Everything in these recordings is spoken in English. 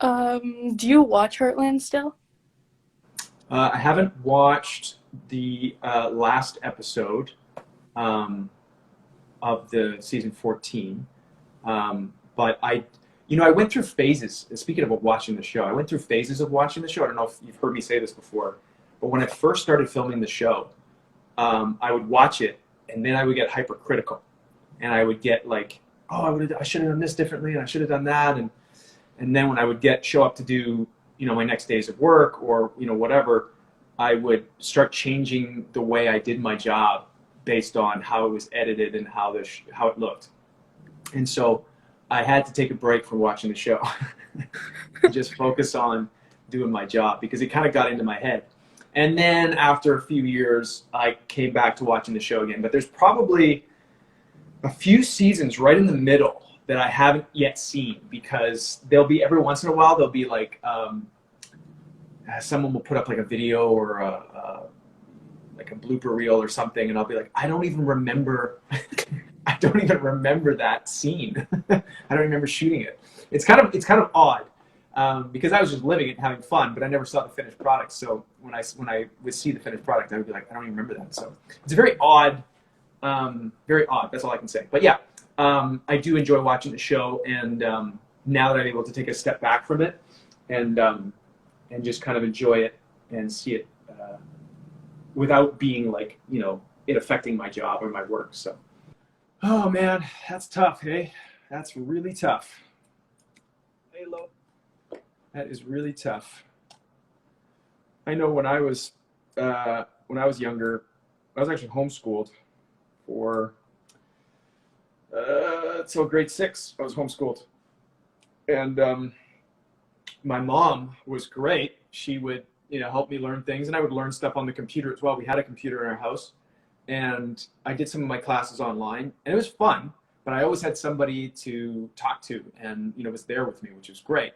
Do you watch Heartland still? I haven't watched the last episode um, of the season 14, but I went through phases. Speaking of watching the show, I went through phases of watching the show. I don't know if you've heard me say this before, but when I first started filming the show, I would watch it and then I would get hypercritical, and I would get like, oh, I should have done this differently, and I should have done that, and then when I would show up to do, my next days of work or, whatever, I would start changing the way I did my job based on how it was edited and how it looked. And so I had to take a break from watching the show and just focus on doing my job because it kind of got into my head. And then after a few years, I came back to watching the show again. But there's probably a few seasons right in the middle that I haven't yet seen because there'll be every once in a while there'll be like someone will put up like a video or like a blooper reel or something, and I'll be like, I don't even remember. I don't even remember that scene. I don't remember shooting it. It's kind of odd because I was just living it and having fun, but I never saw the finished product. So when I would see the finished product, I would be like, I don't even remember that. So it's very odd. Very odd. That's all I can say. But yeah, I do enjoy watching the show, and now that I'm able to take a step back from it and just kind of enjoy it and see it without being like, it affecting my job or my work. So, oh man, that's tough. Hey, that's really tough. Hey, Lo, that is really tough. I know when I was younger, I was actually homeschooled for till grade 6. I was homeschooled, and my mom was great. She would, help me learn things, and I would learn stuff on the computer as well. We had a computer in our house, and I did some of my classes online, and it was fun. But I always had somebody to talk to, and was there with me, which was great.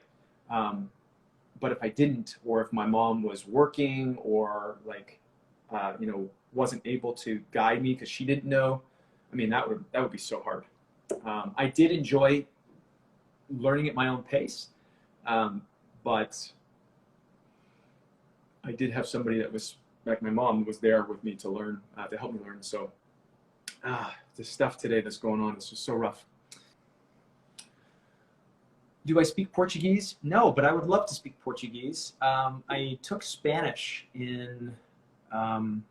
But if I didn't, or if my mom was working, or like, wasn't able to guide me because she didn't know, I mean, that would be so hard. I did enjoy learning at my own pace, but I did have somebody that was like my mom was there with me to learn, to help me learn. So the stuff today that's going on is just so rough. Do I speak Portuguese? No, but I would love to speak Portuguese. I took Spanish in high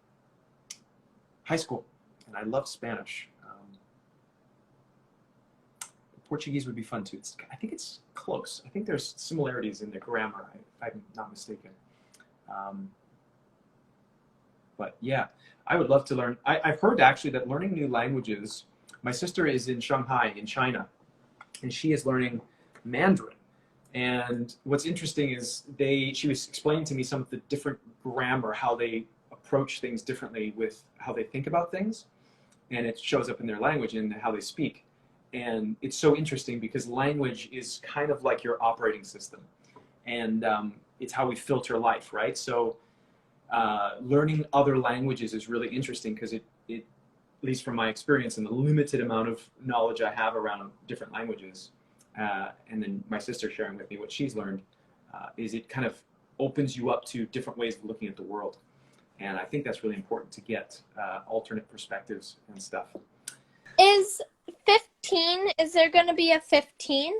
school, and I loved Spanish. Portuguese would be fun too. I think it's close. I think there's similarities in the grammar, if I'm not mistaken. But yeah, I would love to learn. I've heard actually that learning new languages, my sister is in Shanghai in China, and she is learning Mandarin. And what's interesting is she was explaining to me some of the different grammar, how they approach things differently with how they think about things. And it shows up in their language and how they speak. And it's so interesting because language is kind of like your operating system. And it's how we filter life, right? So learning other languages is really interesting because it, at least from my experience and the limited amount of knowledge I have around different languages, and then my sister sharing with me what she's learned, is it kind of opens you up to different ways of looking at the world. And I think that's really important to get alternate perspectives and stuff. Is 15, is there going to be a 15?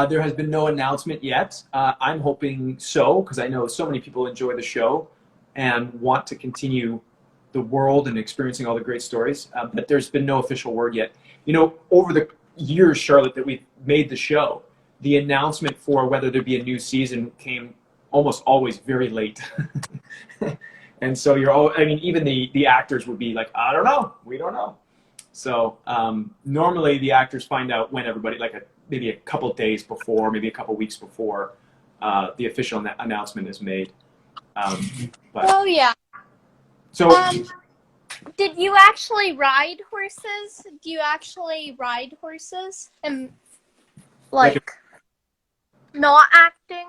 There has been no announcement yet. I'm hoping so, because I know so many people enjoy the show and want to continue the world and experiencing all the great stories. But there's been no official word yet. Over the years, Charlotte, that we've made the show, the announcement for whether there'd be a new season came almost always very late. And so even the actors would be like, I don't know, we don't know. So normally the actors find out when everybody, maybe a couple days before, maybe a couple weeks before the official announcement is made. Oh yeah. So did you actually ride horses? Do you actually ride horses and not acting?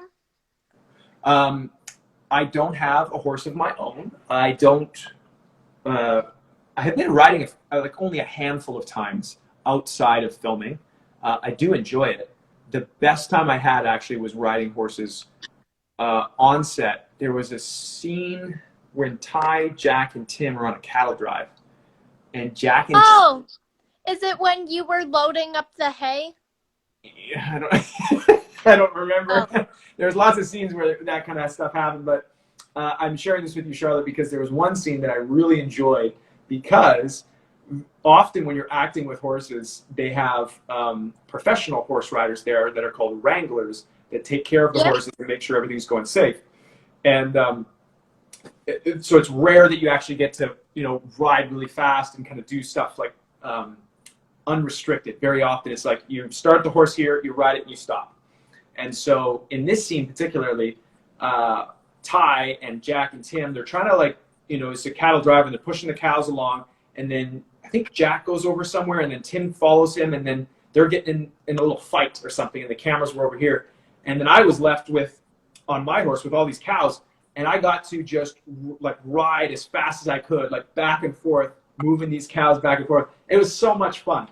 I don't have a horse of my own. I don't. I have been riding only a handful of times outside of filming. I do enjoy it, the best time I had actually was riding horses on set. There was a scene when Ty, Jack, and Tim were on a cattle drive, and Jack and Oh, is it when you were loading up the hay? I don't, I don't remember. Oh. There's lots of scenes where that kind of stuff happened, but I'm sharing this with you, Charlotte, because there was one scene that I really enjoyed, because often when you're acting with horses, they have professional horse riders there that are called wranglers that take care of the horses and make sure everything's going safe. And so it's rare that you actually get to, ride really fast and kind of do stuff like unrestricted. Very often it's like you start the horse here, you ride it, and you stop. And so in this scene particularly, Ty and Jack and Tim, they're trying to it's a cattle drive and they're pushing the cows along, and then I think Jack goes over somewhere and then Tim follows him, and then they're getting in a little fight or something, and the cameras were over here. And then I was left on my horse with all these cows, and I got to just ride as fast as I could, back and forth, moving these cows back and forth. It was so much fun.